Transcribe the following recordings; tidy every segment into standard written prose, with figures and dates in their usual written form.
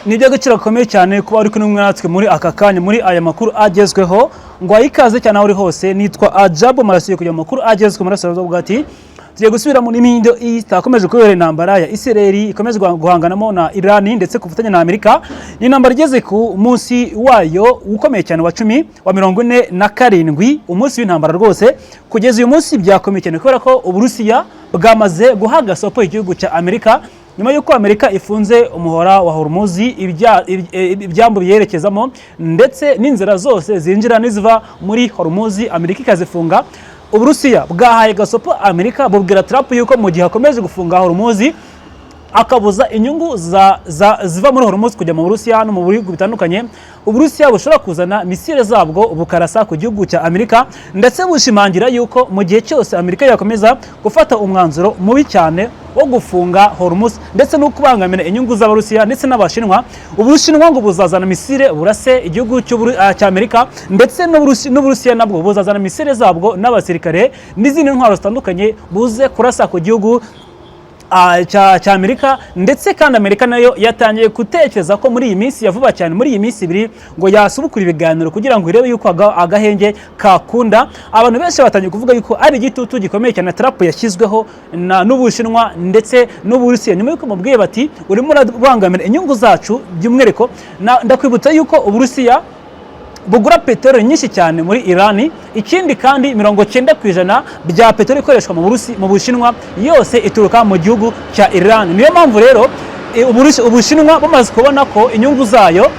nibyo gaciro gakomeye cyane kuba ari kumwe natwe muri aka kanya muri aya makuru agezweho ngo ayikaze cyane aho uri hose. Nitwa Ajabo Marasiye kujya mu makuru agezweho muri Sarado bwati tugiye gusubira mu n'imindo itakomeje kubera intambara ya Israeli ikomeje guhanganamo na Iran ndetse kufatanya na Amerika. Ni intambara igeze ku munsi wayo ukomeye cyane wa 10 wa 47 umunsi w'intambara rwose. Kugeza uyu munsi byakomeye cyane kubera ko Uburusiya bwamaze guhaga sopo igihugu cya Amerika nyuma yuko Amerika ifunze umuhora wa Hormuz ibyambu byerekezamo ndetse n'inzira zose zinjira niziva muri Hormuz Amerika ikazifunga. Uburusiya bwahaye gasopo Amerika bubwira Trump yuko mu gihe akomeje gufunga Hormuz akabuza inyungu ziva muri Hormuz kujya mu Burusiya no mu bihugu bitandukanye, Uburusiya bushobora kuzana misile zabwo bukarasa ku gihugu cya Amerika ndetse bushimangira yuko mu gihe cyose Amerika yakomeza gufata umwanzuro mubi cyane wo gufunga Hormuz ndetse no kubangamira inyungu z'Abarusiya ndetse n'Abashinwa, Ubushinwa ngo buzazana misile burase igihugu cya Amerika ndetse n'Uburusiya nabwo buzazana misile zabwo n'abasirikare n'izindi ntwaro zitandukanye buze kurasa ku gihugu cya Amerika. Ndetse kandi Amerika nayo yatangiye gutekereza ko muri iyi minsi yavuba cyane muri iyi minsi ibiri ngo yasubukura ibiganiro kugira ngo irebe yuko agahenge kakunda. Abantu benshi batangiye kuvuga yuko ari igitutu gikomeye cyane Trump yashyizweho n'Ubushinwa ndetse n'Uburusiya nyuma yuko mubwiye bati urimo urabangamira inyungu zacu by'umwereko. Ndakwibutsa yuko Uburusiya bugura petroli nyinshi cyane muri Iran, ikindi kandi 90% bya petroli ikoreshwa mu Bushinwa yose ituruka mu gihugu cya Iran. Niyo mpamvu rero Ubushinwa bamaze kubona ko inyungu zayo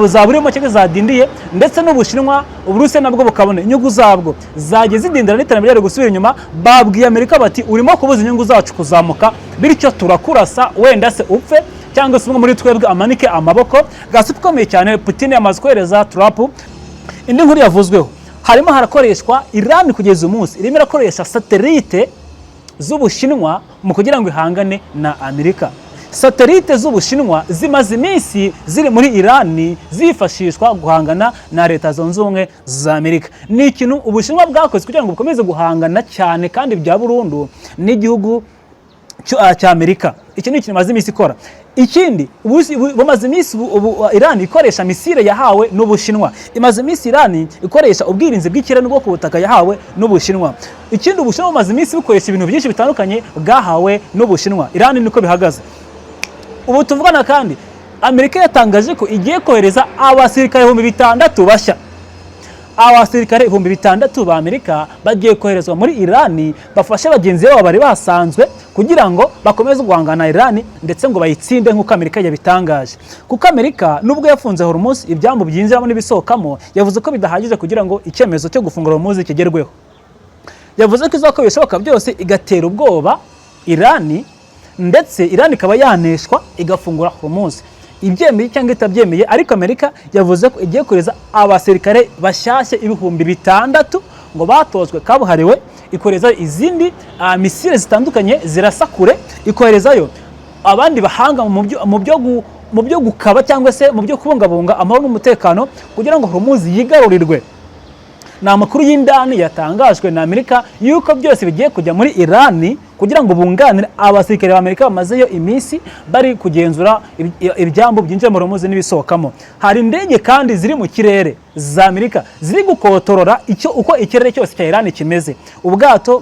zaburimo cyangwa zadindiye ndetse n'Ubushinwa Uburusiya nabwo bukabona inyungu zabwo zagiye zidindira n'iterambere ryo gusubira inyuma. Babwiye Amerika bati urimo kubuza inyungu zacu kuzamuka, bityo turakurasa wenda se upfe cyangwa se umwe muri twebwe amanike amaboko. Gasipo ikomeye cyane Putin yamaze kohereza Trump. Indi nkuru yavuzweho harimo harakoreshwa Iran kugeza umunsi irimo irakoresha satellite z'Ubushinwa mu kugira ngo ihangane na Amerika. Satellite z'Ubushinwa zimaze iminsi ziri muri Iran zifashishwa guhangana na Leta Zunze Ubumwe za Amerika. Ni ikintu Ubushinwa bwakoze kugira ngo bukomeze guhangana cyane kandi bya burundu n'igihugu cya Amerika. Iki ni ikintu maze iminsi ikora. Ikindi bumaze iminsi Iran ikoresha misile yahawe n'Ubushinwa. Imaze iminsi Iran ikoresha ubwirinzi bw'ikirere n'ubwo ku butaka yahawe n'Ubushinwa. Ikindi Ubushinwa bumaze iminsi bukoresha ibintu byinshi bitandukanye bwahawe n'Ubushinwa. Iran niko bihagaze. Ubu tuvugana kandi Amerika yatangaje ko igiye kohereza abasirikare 6,000 bashya. Abasirikare 6,000 ba Amerika bagiye koherezwa muri Iran bafashe bagenzi babo bari basanzwe kugira ngo bakomeze guhangana Iran ndetse ngo bayitsinde nk'uko Amerika yabitangaje. Kuko Amerika nubwo yafunze Hormuz ibyambu byinjiramo n'ibisohokamo yavuze ko bidahagije kugira ngo icyemezo cyo gufungura Hormuz kigerweho. Yavuze ko izako bishoboka byose igatera ubwoba Iran ndetse Iran ikaba yaneshwa igafungura Hormuz. Ibyemeye cyangwa itabyemeye, ariko Amerika yavuze ko igiye kureza abasirikare bashyashya 6,000 ngo batozwe kabuhariwe, ikoreza izindi misile zitandukanye zirasakure, ikoherezayo abandi bahanga mu byo gukaba cyangwa se mu byo kubungabunga amahoro n'umutekano kugira ngo Hormuz yigarurirwe. Ni amakuru y'indani yatangajwe na Amerika yuko byose bigiye kujya muri Iran kugira ngo bunganire abasirikare ba Amerika bamazeyo iminsi bari kugenzura ibyambu byinjira mu Hormuz n'ibisohokamo. Hari indege kandi ziri mu kirere za Amerika ziri gukotorora uko ikirere cyose cya Iran kimeze. Ubwato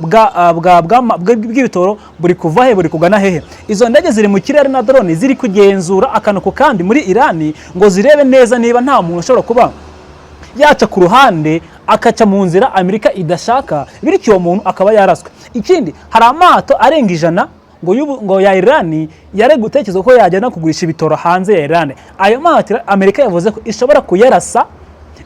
bw'ibitoro buri kuva he buri kugana hehe. Izo ndege ziri mu kirere na drone ziri kugenzura akanuko kandi muri Iran ngo zirebe neza niba nta muntu ushobora kuba yaca ku ruhande akaca mu nzira Amerika idashaka, bityo uwo muntu akaba yaraswe. Ikindi hari amato arenga 100 ngo ya Iran yare gutekereza ko yajyana kugurisha ibitoro hanze ya Iran. Ayo mato Amerika yavuze ko ishobora kuyarasa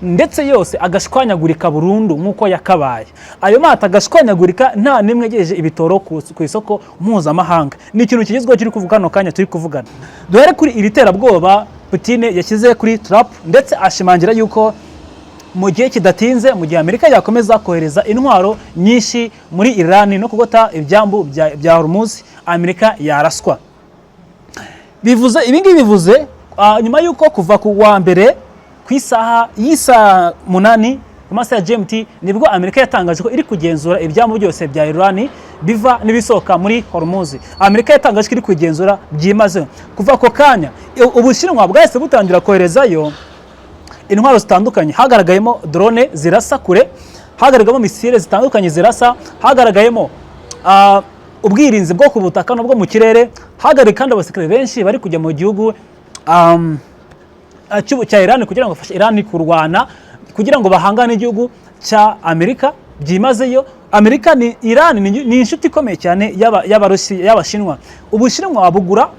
ndetse yose agashwanyagurika burundu nk'uko yakabaye. Ayo mato agashwanyagurika nta nimwe yegeje ibitoro ku isoko mpuzamahanga. Ni ikintu kigezweho kiri kuvugana kanya turi kuvugana. Duhere kuri iri terabwoba Putin yashyize kuri Trump ndetse ashimangira yuko mu gihe kidatinze mu gihe Amerika yakomeza kohereza intwaro nyinshi muri Iran no kugota ibyambu bya Hormuz Amerika yaraswa. Ibingibi bivuze nyuma yuko kuva ku wa mbere ku isaha y'isa 8 mu masaha ya GMT nibwo Amerika yatangaje ko iri kugenzura ibyambu byose bya Iran biva n'ibisohoka muri Hormuz. Amerika yatangaje ko iri kugenzura byimaze. Kuva ako kanya Ubushinwa bwahise butangira koherezayo intwaro zitandukanye, hagaragayemo drone zirasa kure, hagaragayemo misile zitandukanye zirasa, hagaragayemo ubwirinzi bwo ku butaka no bwo mu kirere, hagaragaye kandi abasirikare benshi bari kujya mu gihugu cya Iran kugira ngo bafashe Iran kurwana kugira ngo bahangane n'igihugu cya Amerika byimazeyo. Amerika ni Iran ni inshuti ikomeye cyane y'Abashinwa. Ubushinwa bugura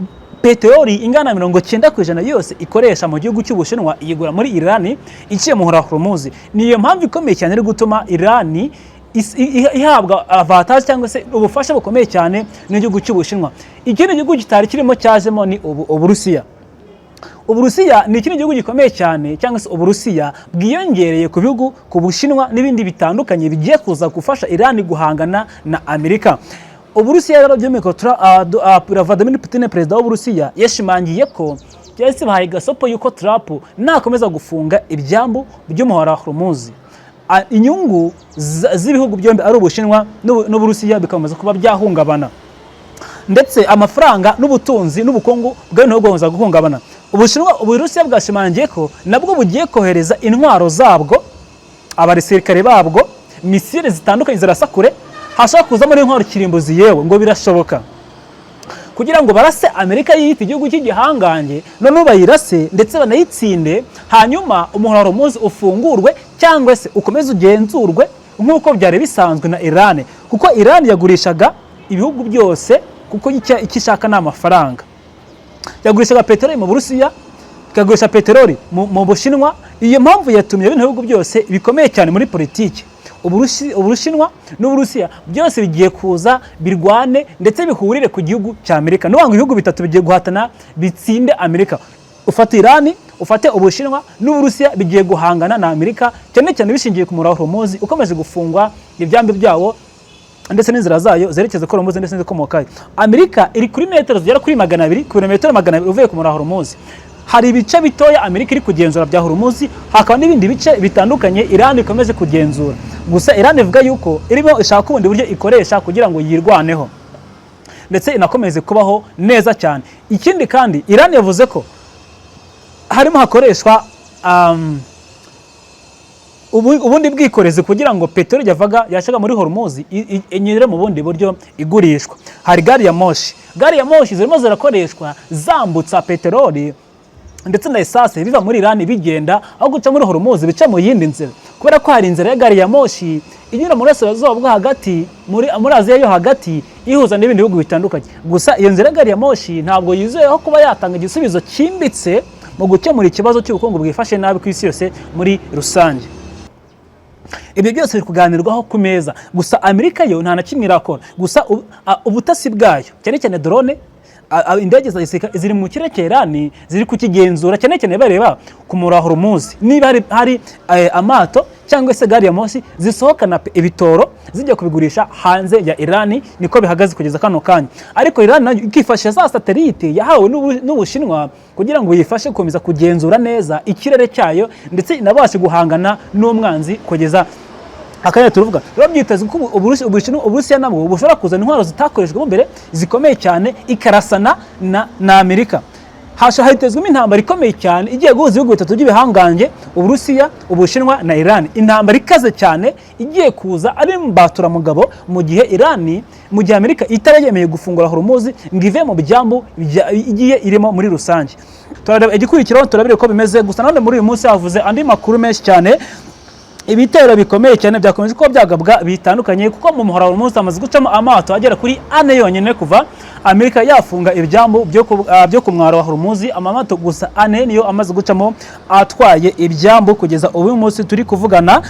peteroli ingana 90% yose ikoresha mu gihugu cy'Ubushinwa iyigura muri Iran iciye mu Hormuz. Niyo mpamvu ikomeye cyane iri gutuma Iran ihabwa avantage cyangwa se ubufasha bukomeye cyane n'igihugu cy'Ubushinwa. Ikindi gihugu kitari kirimo cyazemo ni Uburusiya. Uburusiya ni ikindi gihugu gikomeye cyane, cyangwa se Uburusiya bwiyongereye ku bihugu ku Bushinwa n'ibindi bitandukanye bigiye kuza gufasha Iran guhangana na Amerika. Uburusiya rero by'umeko Vladimir Putin perezida w'Uburusiya yashimangiye ko cyese bahaye gasopo yuko Trump nakomeza gufunga ibyambu by'umuhora Hormuz, inyungu z'ibihugu byombi ari Ubushinwa n'Uburusiya bikomeza kuba byahungabana, ndetse amafaranga n'ubutunzi n'ubukungu bw'ibintu bigomba guhungabana. Uburusiya bwashimangiye ko nabwo bugiye kohereza intwaro zabwo, abasirikare babwo, misile zitandukanye zirasa kure, hashaka kuzamo intwaro kirimbuzi yewe ngo birashoboka kugira ngo barase Amerika yiyita igihugu cy'igihangange, none bayirase ndetse banayitsinde, hanyuma umuhora Hormuz ufungurwe cyangwa se ukomeze ugenzurwe nk'uko byari bisanzwe na Iran, kuko Iran yagurishaga ibihugu byose kuko ikishaka n'amafaranga. Yagurishaga peteroli mu Burusiya, ikagurisha peteroli mu Bushinwa. Iyo mpamvu yatumye ibintu bihugu byose bikomeye cyane muri politiki, Ubushinwa n'Uburusiya byose bigiye kuza birwane ndetse bihurire ku gihugu cya Amerika. N'ubanga ibihugu bitatu bigiye guhatana bitsinde Amerika. Ufate Iran, ufate Ubushinwa n'Uburusiya bigiye guhangana na Amerika, cyane cyane bishingiye ku muhora Hormuz ukomeje gufungwa ibyambi byawo ndetse n'inzira zayo zerekeza kuri Hormuz ndetse n'izikomokayo. Amerika iri kuri metero zigera kuri 200 ku birometero 200 uvuye ku muhora Hormuz. Hari ibice bitoya Amerika iri kugenzura bya Hormuz, hakaba n'ibindi bice bitandukanye Iran ikomeje kugenzura. Gusa Iran ivuga yuko irimo ishaka ubundi buryo ikoresha kugira ngo yirwaneho ndetse inakomeze kubaho neza cyane. Ikindi kandi Iran yavuze ko harimo hakoreshwa ubundi bwikorezi kugira ngo peteroli yashaga muri Hormuz inyure mu bundi buryo igurishwa. Hari gari ya moshi zirimo zirakoreshwa zambutsa peteroli ndetse na esase biva muri Iran bigenda aho guca muri Hormuz bica mu yindi nzira, kubera ko hari inzira ya gari ya moshi inyura muri Burasirazuba bwo hagati muri Aziya yo hagati ihuza n'ibindi bihugu bitandukanye. Gusa iyo nzira ya gari ya moshi ntabwo yuzuyeho kuba yatanga igisubizo cyimbitse mu gukemura ikibazo cy'ubukungu bwifashe nabi ku isi yose muri rusange. Ibyo byose biri kuganirwaho ku meza, gusa Amerika yo nta na kimwe irakora. Gusa ubutasi bwayo cyane cyane drone, indege za gisirikare ziri mu kirere cya Iran ziri kukigenzura cyane cyane bareba ku muhora Hormuz niba hari amato cyangwa se gari ya moshi zisohokana ibitoro zijya kubigurisha hanze ya Iran. Niko bihagaze kugeza kano kanya, ariko Iran nayo ikifasha za satellite yahawe n'Ubushinwa kugira ngo yifashe gukomeza kugenzura neza ikirere cyayo ndetse inabashe guhangana n'umwanzi kugeza akanya turuvuga. Rero byitezwe ko Uburusiya nabwo bushobora kuzana intwaro zitakoreshwa mbere zikomeye cyane ikarasana na Amerika. Hitezwemo intambara ikomeye cyane igiye guhuza ibihugu bitatu by'ibihangange, Uburusiya, Ubushinwa na Iran. Intambara ikaze cyane igiye kuza ari mbatura mugabo mu gihe Amerika itarayemeye gufungura Hormuz ngo ive mu byambu igiye irimo muri rusange. Turareba igikurikiraho turabire ko bimeze. Gusa none muri uyu munsi havuze andi makuru menshi cyane, ibitero bikomeye cyane byakomeje ko byagabwa bitandukanye, kuko mu muhora Hormuz amaze gucamo amato agera kuri 4 yonyine kuva Amerika yafunga ibyambu byo ku mwaro wa Hormuz. Amato gusa 4 niyo amaze gucamo atwaye ibyambu kugeza ubu munsi turi kuvugana.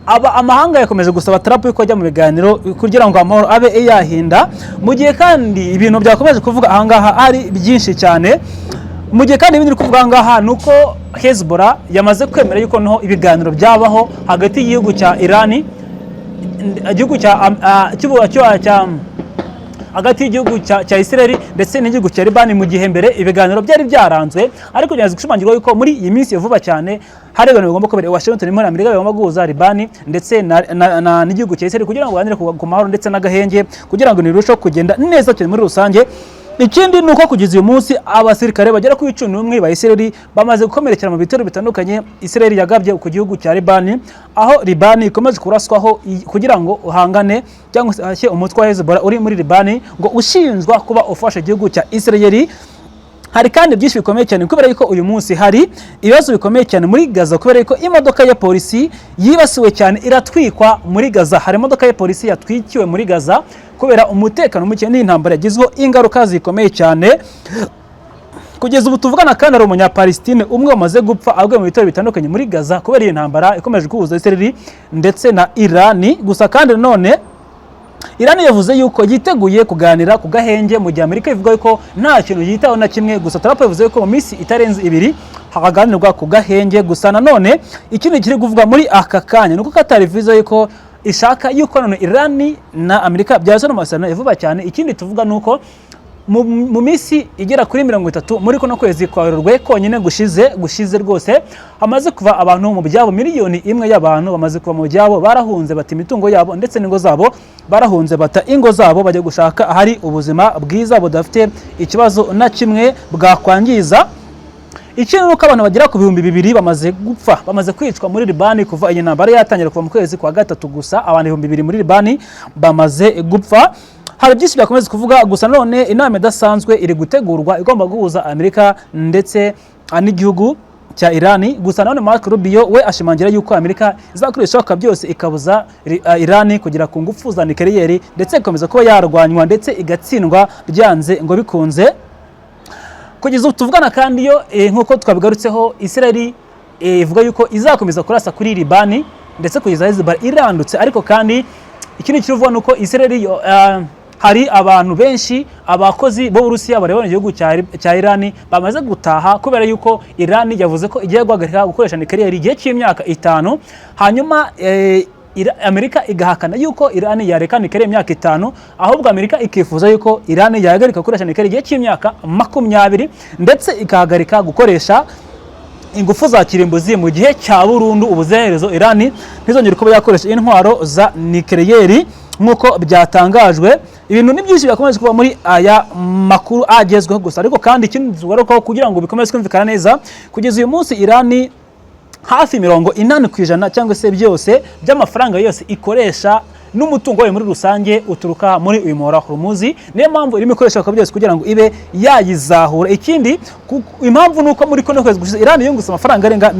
Amahanga yakomeje gusaba Trump ko ajya mu biganiro kugira ngo amahoro abe yahinda, mu gihe kandi ibintu byakomeje kuvuga ahangaha ari byinshi cyane. Mu gihe kandi ibindi kuvuga ngaha nuko Hezbollah yamaze kwemera yuko noho ibiganiro byabaho hagati y'igihugu cya Iran, igihugu cya hagati y'igihugu cya Israel ndetse n'igihugu cya Libani, mu gihe mbere ibiganiro byari byaranzwe, ariko byamaze gushimangirwa yuko muri iyi minsi vuba cyane hari ibintu bigomba kubera Washington muri Amerika, bigomba guhuza Libani ndetse n'igihugu cya Israel kugira ngo banire ku mahoro ndetse n'agahenge, kugira ngo nirusheho kugenda neza cyane muri rusange. Ikindi nuko kugeza uyu munsi abasirikare bagera kuri 11 ba Israel bamaze gukomerekera mu bitero bitandukanye Israel yagabye ku gihugu cya Libani, aho Libani ikomeje kuraswaho kugira ngo uhangane cyangwa se hashye umutwe wa Hezbollah uri muri Libani ngo ushinjwa kuba ufasha igihugu cya Israel. Hari kandi byinshi bikomeye cyane kubera yuko uyu munsi hari ibibazo bikomeye cyane muri Gaza, kubera yuko imodoka ya polisi yibasiwe cyane iratwikwa muri Gaza. Hari imodoka ya polisi yatwikiwe muri Gaza kubera umutekano muke n'intambara yagizweho ingaruka zikomeye cyane. Kugeza ubu tuvugana kandi ari umunyapalestine umwe wamaze gupfa aguye mu bitero bitandukanye muri Gaza kubera iyi ntambara ikomeje guhuza Israel ndetse na Irani. Gusa kandi none Irani yavuze yuko yiteguye kuganira ku gahenge, mu gihe Amerika ivuga yuko nta kintu yitaho na kimwe. Gusa Trump yavuze yuko mu minsi itarenze 2 hakaganirwa ku gahenge. Gusa nanone ikindi kiri kuvuga muri aka kanya nuko Qatar ivuze yuko ishaka yuko none Irani na Amerika byazo n'amasezerano vuba cyane. Ikindi tuvuga nuko mu minsi igera kuri 30 muri kono kwezi kwa Werurwe konyine gushize rwose hamaze kuva abantu mu byabo miliyoni 1 y'abantu bamaze kuva mu byabo, barahunze bata imitungo yabo ndetse n'ingo zabo, barahunze bata ingo zabo bajya gushaka ahari ubuzima bwiza budafite ikibazo na kimwe bwakwangiza. Ikindi nuko abantu bagera ku 2,000 bamaze gupfa, bamaze kwicwa muri Libani kuva iyi ntambara yatangira kuva mu kwezi kwa gatatu. Gusa abantu 2,000 muri Libani bamaze gupfa. Hari byinshi byakomeza kuvuga. Gusa none inama idasanzwe iri gutegurwa igomba guhuza Amerika ndetse n'igihugu cya Irani. Gusa none Marco Rubio we ashimangira yuko Amerika izakoresha byose ikabuza Irani kugera ku ngufu za nucleaire ndetse ikomeza kuba yarwanywa ndetse igatsindwa byanze ngo bikunze. Kugeza tuvugana kandi yo nkuko twabigarutseho Israel ivuga yuko izakomeza kurasa kuri Libani ndetse kugeza Hezbollah irandutse. Ariko kandi ikindi kiruvuga nuko Israel hari abantu benshi abakozi bo Burusiya bareba mu gihugu cya Irani bamaze gutaha kubera yuko Irani yavuze ko igiye guhagarika gukoresha nucleaire igihe cy'imyaka 5. Hanyuma Amerika igahakana yuko Irani yareka nucleaire imyaka 5, ahubwo Amerika ikifuza yuko Irani yahagarika gukoresha nucleaire igihe cy'imyaka 20 ndetse ikahagarika gukoresha ingufu za kirimbuzi mu gihe cya burundu. Ubuzeherezo Irani ntizongere kuba yakoresha intwaro za nucleaire nkuko byatangajwe. Ibintu ni byinshi byakomeje kuba muri aya makuru agezweho. Gusa ariko kandi ikindi tugarukaho kugira ngo bikomeze kumvikana neza, kugeza uyu munsi Irani hafi 80% cyangwa se byose by'amafaranga yose ikoresha n'umutungo wayo muri rusange uturuka muri uyu muhora Hormuz. Niyo mpamvu irimo ikoresha byose kugira ngo ibe yayizahura. Ikindi impamvu nuko muri kono kwezi gushize Irani yungutse amafaranga arenga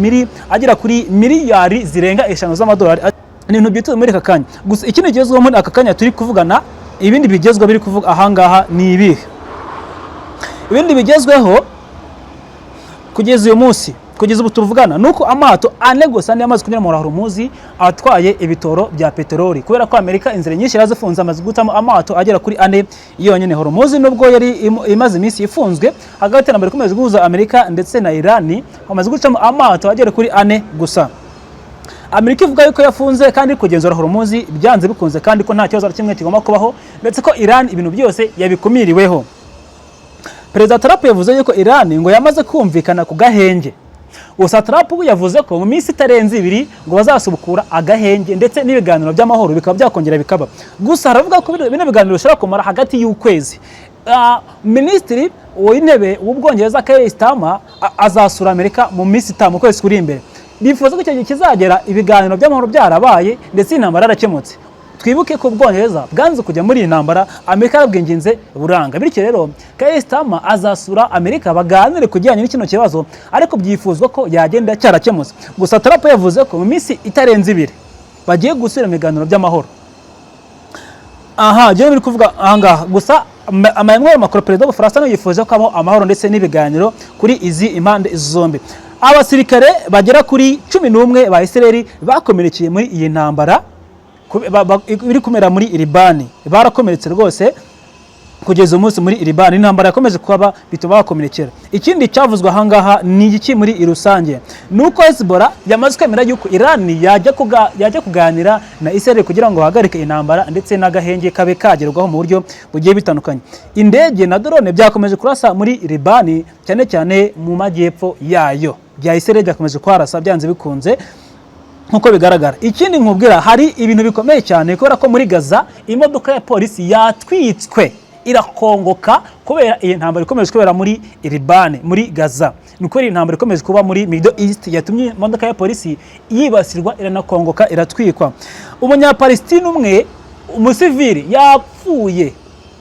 agera kuri miliyari zirenga 5 z'amadolari. Ni ibintu byitwa muri aka kanya. Gusa ikindi kigezweho muri aka kanya turi kuvugana, ibindi bigezweho biri kuvuga ahangaha ni ibihe. Ibindi bigezweho kugeza uyu munsi, kugeza ubu tuvugana nuko amato ane gusa yamaze kunyura mu Hormuz atwaye ibitoro bya peteroli, kubera ko Amerika inzira nyinshi yarazifunze amaze gutamo amato agera kuri 4 yonyine. Hormuz nubwo yari imaze iminsi ifunzwe, hagati na mbere komeje guhuza Amerika ndetse na Irani amaze gucamo amato agera kuri 4 gusa. Amerika ivuga yuko yafunze kandi kugenzura Hormuz byanze bikunze kandi ko nta kibazo kimwe kigomba kubaho, ndetse ko Iran ibintu byose yabikumiriweho. Perezida Trump yavuze yuko Iran ngo yamaze kumvikana ku gahenge. Gusa Trump yavuze ko mu minsi itarenze 2 ngo bazasubukura agahenge ndetse n'ibiganiro by'amahoro bikaba byakongera bikaba. Gusa haravuga ko bino biganiro bishobora kumara hagati y'ukwezi. Minisitiri w'intebe w'Ubwongereza Keir Starmer azasura Amerika mu minsi 5 mu kwezi kuri imbere. Bifuza ko icyo gihe kizagera ibiganiro by'amahoro byarabaye ndetse intambara yarakemutse. Twibuke ko Ubwongereza bwanze kujya muri iyi ntambara, Amerika yarabwinginze buranga. Bityo rero Keir Starmer azasura Amerika baganire kujyanye n'ikino kibazo, ariko byifuzwa ko yagenda cyarakemutse. Gusa Trump yavuze ko mu minsi itarenze 2 bagiye gusubira mu biganiro by'amahoro. Je biri kuvuga ahangaha. Gusa Emmanuel Macron perezida w'Ubufaransa no yifuje ko habaho amahoro ndetse n'ibiganiro kuri izi impande zombi. Abasirikare bagera kuri 11 ba Israel bakomerekeye muri iyi ntambara biri kumera muri Libani, barakomeretse rwose. kugeza umunsi muri Iran. Intambara yakomeje kuba bituma bakomerekera. Ikindi cyavuzwe ahangaha ni iki muri rusange, nuko Hezbollah yamaze kwemera yuko Iran yajya kuganira na Israel kugira ngo hagarike intambara ndetse n'agahenge kabe kagerwaho mu buryo bugiye bitandukanye. Indege na drone byakomeje kurasa muri Iran, cyane cyane mu majyepfo yayo. Bya Israel byakomeje kwarasa byanze bikunze nkuko bigaragara. Ikindi nkubwira, hari ibintu bikomeye cyane kubera ko muri Gaza imodoka ya polisi yatwitswe irakongoka kubera iyi ntambara ikomeje kubera muri Iran muri Gaza. Nuko iyi ntambara ikomeje kuba muri Middle East yatumye imodoka ya polisi yibasirwa iranakongoka iratwikwa. Umunyapalestina umwe umusivili yapfuye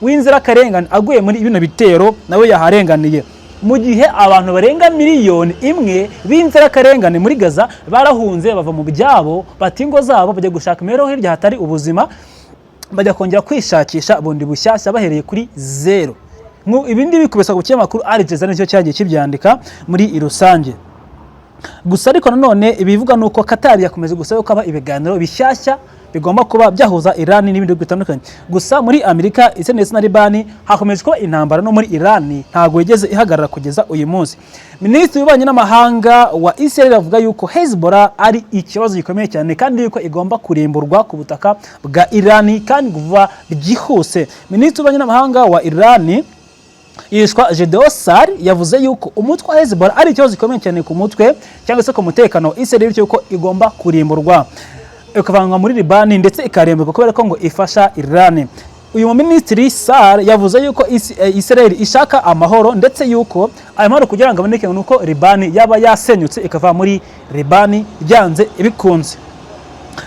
w'inzira karengane aguye muri bino bitero, nawe yaharenganiye. Mu gihe abantu barenga miliyoni imwe b'inzira karengane muri Gaza barahunze bava mu byabo batingo zabo bajya gushaka imibereho hirya hatari ubuzima, bajya kongera kwishakisha bundi bushyashya bahereye kuri zero. Ibindi bikubesa ku kinyamakuru Al Jazeera nicyo cyagiye kibyandika muri rusange. Gusa ariko nanone ibivuga nuko Qatar yakomeje gusaba ko aba ibiganiro bishyashya bigomba kuba byahuza Iran n'ibindi bihugu bitandukanye. Gusa muri Amerika Israel na Liban hakomeje kuba intambara, no muri Iran ntago yigeze ihagarara kugeza uyu munsi. Minisitiri w'Ububanyi n'Amahanga wa Israel avuga yuko Hezbollah ari ikibazo gikomeye cyane kandi yuko igomba kurimburwa ku butaka bwa Iran kandi vuba byihuse. Minisitiri w'Ububanyi n'Amahanga wa Iran yishwa Gedeon Sar yavuze yuko umutwe wa Hezbollah ari ikibazo gikomeye cyane ku mutwe cyangwa se ku mutekano wa Israel, bityo ko igomba kurimburwa ikavangwa muri Liban ndetse ikaremberwa kubera ko ngo ifasha Iran. Uyu minisitiri Sar yavuze yuko Israel ishaka amahoro ndetse yuko ayo mahoro kugira ngo aboneke nuko Liban yaba yasenyutse ikava muri Liban byanze ibikunze.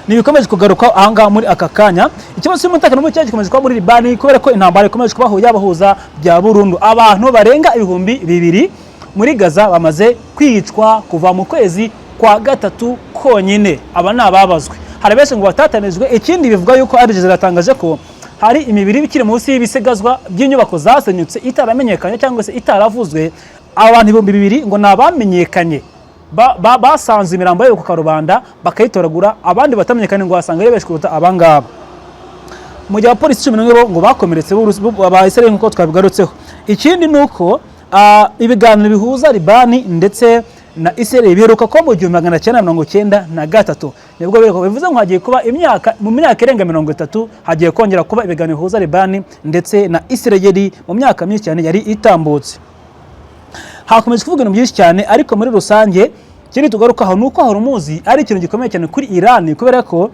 Nibikomeje kugaruka ahanga muri aka kanya. Ikibazo cy'umutekano mu cyaje gikomeje kuba muri Liban kubera ko intambara ikomeje kubaho yabahuza bya burundu. Abantu barenga 2,000 muri Gaza bamaze kwicwa kuva mu kwezi kwa gatatu konyine. Aba nababazwe, hari benshi ngo batatanijwe. Ikindi bivuga yuko Al Jazeera yatangaje ko hari imibiri bikiri munsi y'ibisigazwa by'inyubako zasenyutse itaramenyekanye cyangwa se itaravuzwe. Abantu 2,000 ngo nabamenyekanye basanze imirambo yo ku karubanda bakayitoragura, abandi batamenyekanye ngo basanga ari benshi kuruta abangaba. Mu gihe abapolisi 11 ngo bakomeretse ba Israel nkuko twabigarutseho. Ikindi nuko ibiganiro bihuza Liban ndetse na Israel biheruka ko mu 1993 nibwo bivuze ngo hagiye kuba mu myaka irenga 30 hagiye kongera kuba ibiganiro bihuza Liban ndetse na Israel mu myaka myinshi cyane yari itambutse. Hakomeje kuvuga ibintu byinshi cyane, ariko muri rusange kiri tugarukaho nuko Hormuz ari ikintu gikomeye cyane kuri Iran kubera ko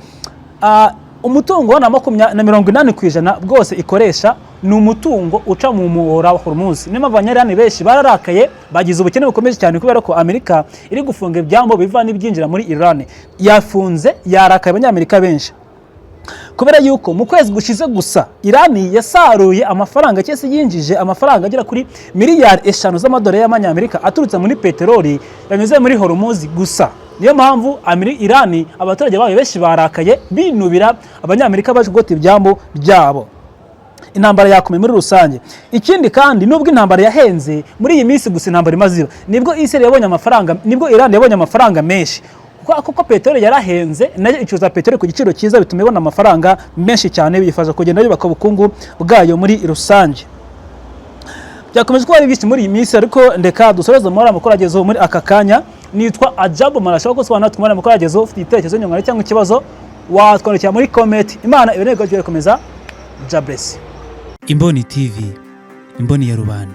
umutungo na 80% bwose ikoresha ni umutungo uca mu muhora wa Hormuz. Niyo abanyarani benshi bararakaye bagize ubukene bukomeye cyane kubera ko Amerika iri gufunga ibyambo biva n'ibyinjira muri Iran. Yafunze yarakaye abanyamerika benshi kubera yuko mu kwezi gushize gusa Iran yasaruye amafaranga cyese yinjije amafaranga agera kuri miliyari 5 z'amadolari y'amanyamerika aturutse muri peteroli yanyuze muri Hormuz gusa. Niyo mpamvu Iran abaturage bayo benshi barakaye binubira abanyamerika baje gota ibyambo byabo. Intambara yakomeye muri rusange. Ikindi kandi nubwo intambara yahenze muri iyi minsi gusa intambara imaziba, nibwo Israel yabonye amafaranga, nibwo Iran yabonye amafaranga menshi kuko peteroli yarahenze, nayo icuza peteroli ku giciro cyiza bituma ibona amafaranga menshi cyane biyifasha kugenda yubaka ubukungu bwayo muri rusange. Byakomeje kuba byinshi muri iyi minsi, ariko ndeka dusoreze muri amakuru agezeho muri aka kanya. Nitwa Ajabo Marashaka ko sobanura tumara amakuru agezeho. Ufite igitekerezo nyungana cyangwa ikibazo watwandikira muri comment. Imana ibeneye ko gikomeza. Jabless. Imboni TV, imboni ya rubanda.